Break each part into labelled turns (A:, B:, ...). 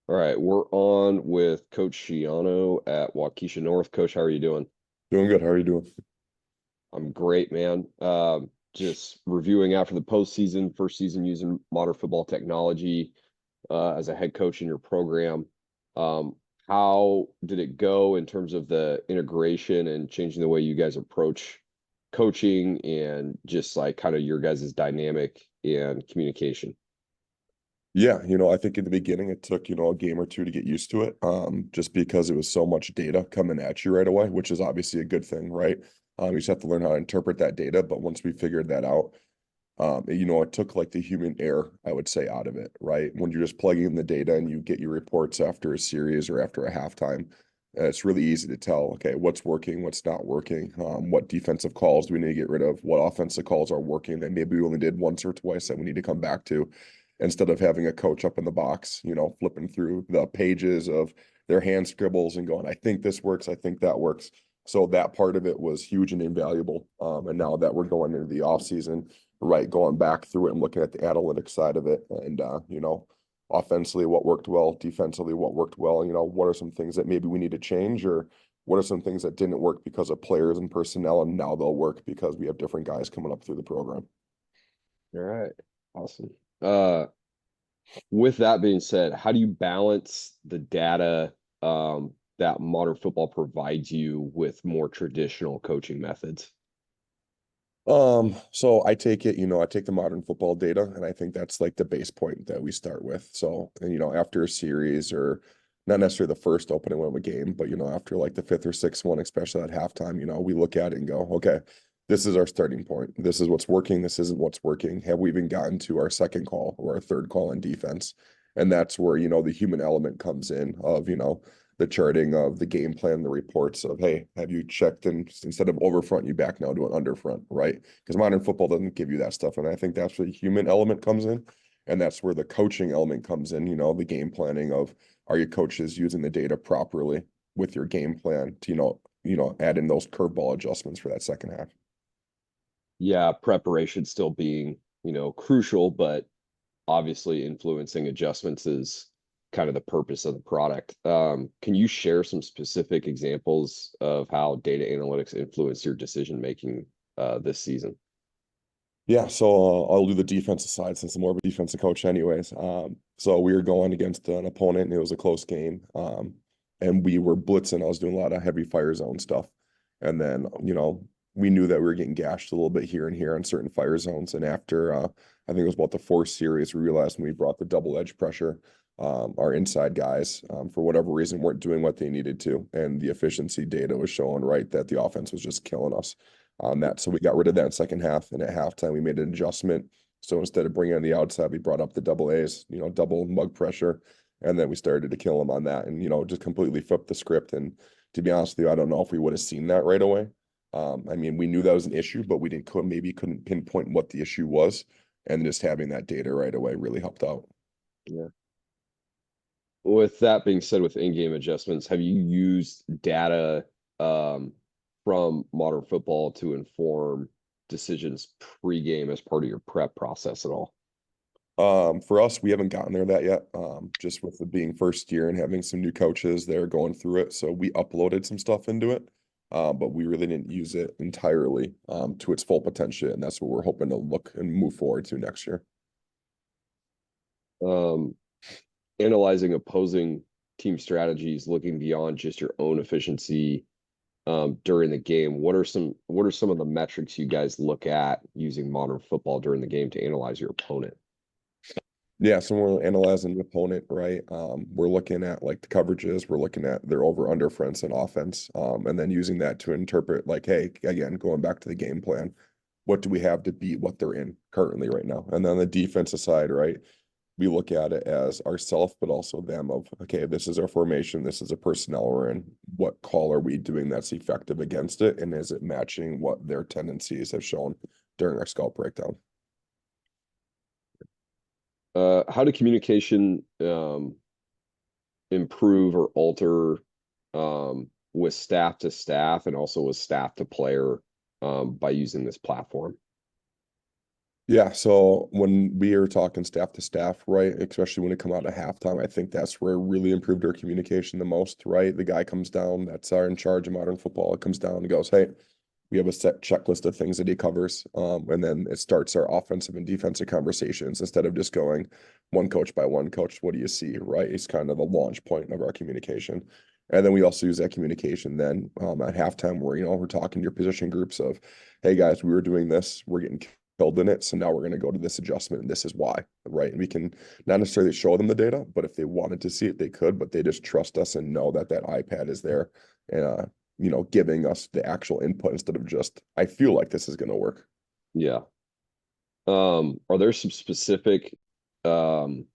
A: All right, we're on with Coach Sciano at Waukesha North. Coach, how are you doing?
B: Doing good. How are you doing?
A: I'm great, man. Just reviewing after the postseason, first season using modern football technology as a head coach in your program. Um, how did it go in terms of the integration and changing the way you guys approach coaching and just like kind of your guys' dynamic and communication?
B: Yeah, I think in the beginning it took, a game or two to get used to it. Just because it was so much data coming at you right away, which is obviously a good thing, right? You just have to learn how to interpret that data. But once we figured that out, it took like the human error, I would say, out of it, right? When you're just plugging in the data and you get your reports after a series or after a halftime, it's really easy to tell, okay, what's working, what's not working, what defensive calls do we need to get rid of, what offensive calls are working that maybe we only did once or twice that we need to come back to, instead of having a coach up in the box, flipping through the pages of their hand scribbles and going, I think this works, I think that works. So that part of it was huge and invaluable. And now that we're going into the off season, right, going back through it and looking at the analytics side of it, and offensively what worked well, defensively what worked well, what are some things that maybe we need to change, or what are some things that didn't work because of players and personnel, and now they'll work because we have different guys coming up through the program.
A: All right, awesome. Uh, With that being said, how do you balance the data that modern football provides you with more traditional coaching methods?
B: So I take it, I take the modern football data, and I think that's like the base point that we start with. So, and after a series, or not necessarily the first opening one of a game, but after like the fifth or sixth one, especially at halftime, we look at it and go, okay, this is our starting point. This is what's working. This isn't what's working. Have we even gotten to our second call or our third call in defense? And that's where, the human element comes in of, the charting of the game plan, the reports of, hey, have you checked, and instead of over front, you back now to an under front, right? Because modern football doesn't give you that stuff. And I think that's where the human element comes in. And that's where the coaching element comes in, the game planning of, are your coaches using the data properly with your game plan to, add in those curveball adjustments for that second half.
A: Yeah, preparation still being, crucial, but obviously influencing adjustments is kind of the purpose of the product. Can you share some specific examples of how data analytics influence your decision making this season?
B: Yeah, so I'll do the defensive side since I'm more of a defensive coach anyways. So we were going against an opponent and it was a close game. And we were blitzing. I was doing a lot of heavy fire zone stuff. And then, we knew that we were getting gashed a little bit here and here on certain fire zones. And after I think it was about the fourth series, we realized when we brought the double edge pressure, our inside guys, for whatever reason, weren't doing what they needed to. And the efficiency data was showing right that the offense was just killing us on that. So we got rid of that in second half. And at halftime, we made an adjustment. So instead of bringing on the outside, we brought up the double A's, double mug pressure. And then we started to kill them on that and, just completely flipped the script. And to be honest with you, I don't know if we would have seen that right away. I mean, we knew that was an issue, but we couldn't pinpoint what the issue was. And just having that data right away really helped out.
A: Yeah. With that being said, with in-game adjustments, have you used data um, from modern football to inform decisions pre-game as part of your prep process at all?
B: For us, we haven't gotten there that yet. Just with it being first year and having some new coaches, they're going through it. So we uploaded some stuff into it, but we really didn't use it entirely to its full potential. And that's what we're hoping to look and move forward to next year.
A: Um, Analyzing opposing team strategies, looking beyond just your own efficiency during the game. What are some of the metrics you guys look at using modern football during the game to analyze your opponent?
B: Yeah, so we're analyzing the opponent, right? We're looking at like the coverages, we're looking at their over under fronts and offense, and then using that to interpret like, hey, again, going back to the game plan, what do we have to beat what they're in currently right now? And then on the defensive side, right? We look at it as ourself, but also them of, okay, this is our formation, this is a personnel we're in. What call are we doing that's effective against it? And is it matching what their tendencies have shown during our scout breakdown?
A: How do communication improve or alter with staff to staff and also with staff to player by using this platform?
B: Yeah, so when we are talking staff to staff, right, especially when it come out at halftime, I think that's where it really improved our communication the most, right? The guy comes down, that's our in charge of modern football. It comes down and goes, hey, we have a set checklist of things that he covers. And then it starts our offensive and defensive conversations instead of just going one coach by one coach. What do you see? Right. It's kind of the launch point of our communication. And then we also use that communication then at halftime where, we're talking to your position groups of, hey guys, we were doing this, we're getting killed in it. So now we're going to go to this adjustment and this is why. Right. And we can not necessarily show them the data, but if they wanted to see it, they could, but they just trust us and know that that iPad is there. And giving us the actual input instead of just, I feel like this is going to work.
A: Yeah. Are there some specific um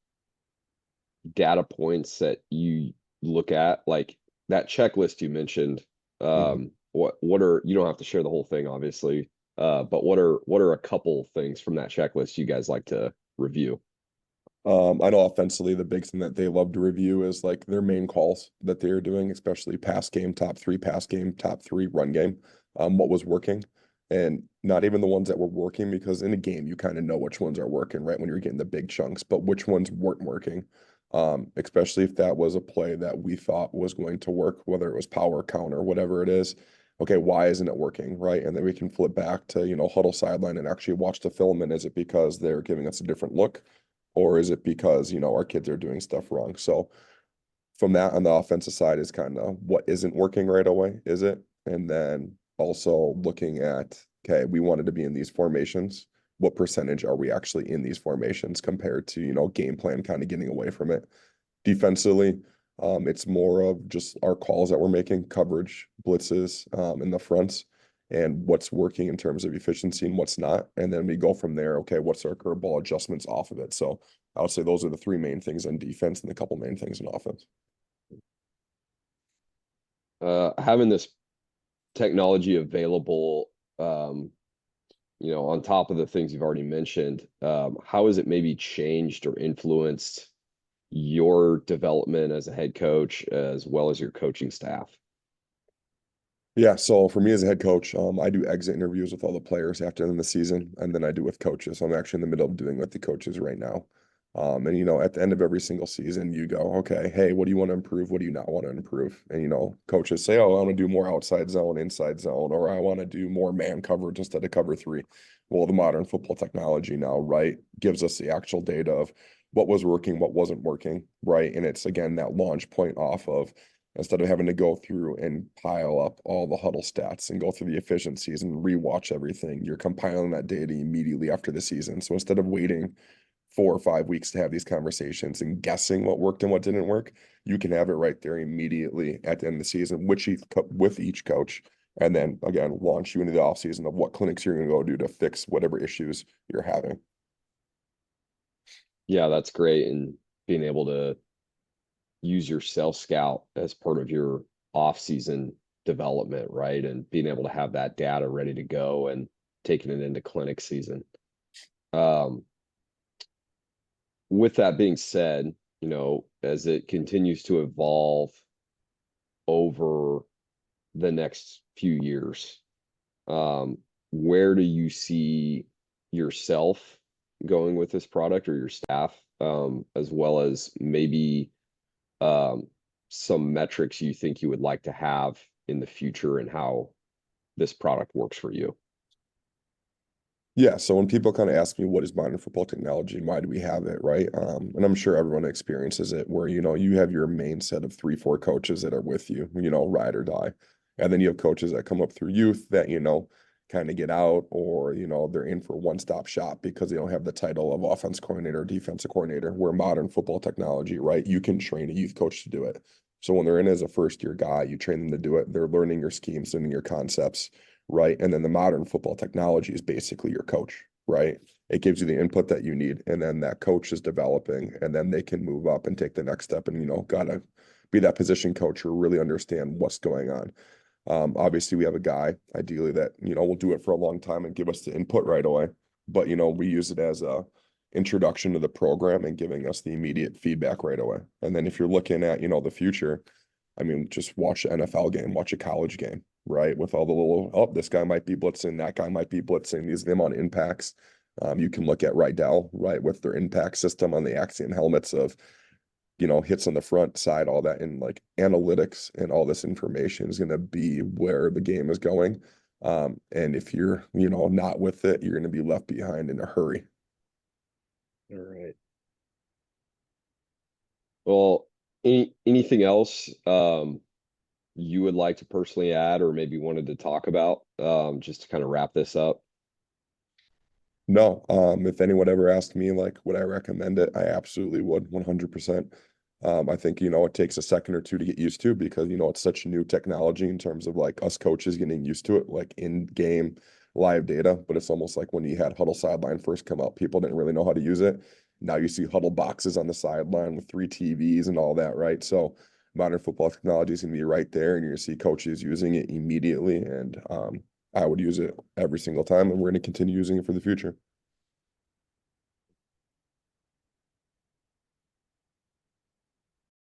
A: data points that you look at, like that checklist you mentioned?
B: Mhm.
A: What are, you don't have to share the whole thing, obviously, but what are a couple things from that checklist you guys like to review?
B: I know offensively, the big thing that they love to review is like their main calls that they're doing, especially pass game, top three pass game, top three run game, what was working. And not even the ones that were working, because in a game, you kind of know which ones are working, right? When you're getting the big chunks, but which ones weren't working. Especially if that was a play that we thought was going to work, whether it was power counter, whatever it is. Okay, why isn't it working, right? And then we can flip back to, huddle sideline and actually watch the film. And is it because they're giving us a different look? Or is it because, our kids are doing stuff wrong? So from that on the offensive side is kind of what isn't working right away, is it? And then also looking at, okay, we wanted to be in these formations. What percentage are we actually in these formations compared to, game plan kind of getting away from it? Defensively, it's more of just our calls that we're making, coverage, blitzes, in the fronts, and what's working in terms of efficiency and what's not. And then we go from there. Okay, what's our curveball adjustments off of it? So I would say those are the three main things on defense and a couple main things in offense.
A: Having this technology available, um, on top of the things you've already mentioned, how has it maybe changed or influenced your development as a head coach as well as your coaching staff?
B: Yeah, so for me as a head coach, I do exit interviews with all the players after the season, and then I do with coaches. I'm actually in the middle of doing with the coaches right now. And at the end of every single season, you go, okay, hey, what do you want to improve? What do you not want to improve? And coaches say, oh, I want to do more outside zone, inside zone, or I want to do more man coverage instead of cover three. Well, the modern football technology now, right, gives us the actual data of what was working, what wasn't working, right? And it's again that launch point off of instead of having to go through and pile up all the huddle stats and go through the efficiencies and rewatch everything. You're compiling that data immediately after the season. So instead of waiting 4 or 5 weeks to have these conversations and guessing what worked and what didn't work, you can have it right there immediately at the end of the season, with each coach. And then again, launch you into the offseason of what clinics you're going to go do to fix whatever issues you're having.
A: Yeah, that's great. And being able to use your self scout as part of your off season development, right? And being able to have that data ready to go and taking it into clinic season. Um, with that being said, as it continues to evolve over the next few years, um, where do you see yourself going with this product or your staff, as well as maybe um, some metrics you think you would like to have in the future and how this product works for you?
B: Yeah, so when people kind of ask me what is modern football technology and why do we have it, right? And I'm sure everyone experiences it where, you have your main set of 3, 4 coaches that are with you, ride or die. And then you have coaches that come up through youth that, kind of get out or, they're in for one-stop shop because they don't have the title of offense coordinator or defensive coordinator, where modern football technology, right? You can train a youth coach to do it. So when they're in as a first-year guy, you train them to do it. They're learning your schemes, learning your concepts, right? And then the modern football technology is basically your coach, right? It gives you the input that you need, and then that coach is developing, and then they can move up and take the next step and, gotta be that position coach or really understand what's going on. Obviously, we have a guy, ideally, that, will do it for a long time and give us the input right away. But, we use it as a introduction to the program and giving us the immediate feedback right away. And then if you're looking at, the future, I mean, just watch an NFL game, watch a college game, right? With all the little, oh, this guy might be blitzing, that guy might be blitzing, these the amount of impacts. You can look at right now, right, with their impact system on the Axiom helmets of, hits on the front side, all that, and like analytics and all this information is going to be where the game is going. And if you're, not with it, you're going to be left behind in a hurry.
A: All right. Well, anything else you would like to personally add or maybe wanted to talk about just to kind of wrap this up?
B: No, if anyone ever asked me like would I recommend it, I absolutely would 100%. I think, it takes a second or two to get used to because, it's such new technology in terms of like us coaches getting used to it, like in game live data. But it's almost like when you had Huddle Sideline first come out, people didn't really know how to use it. Now you see Huddle boxes on the sideline with 3 TVs and all that, right? So modern football technology is going to be right there, and you're going to see coaches using it immediately. And I would use it every single time, and we're going to continue using it for the future.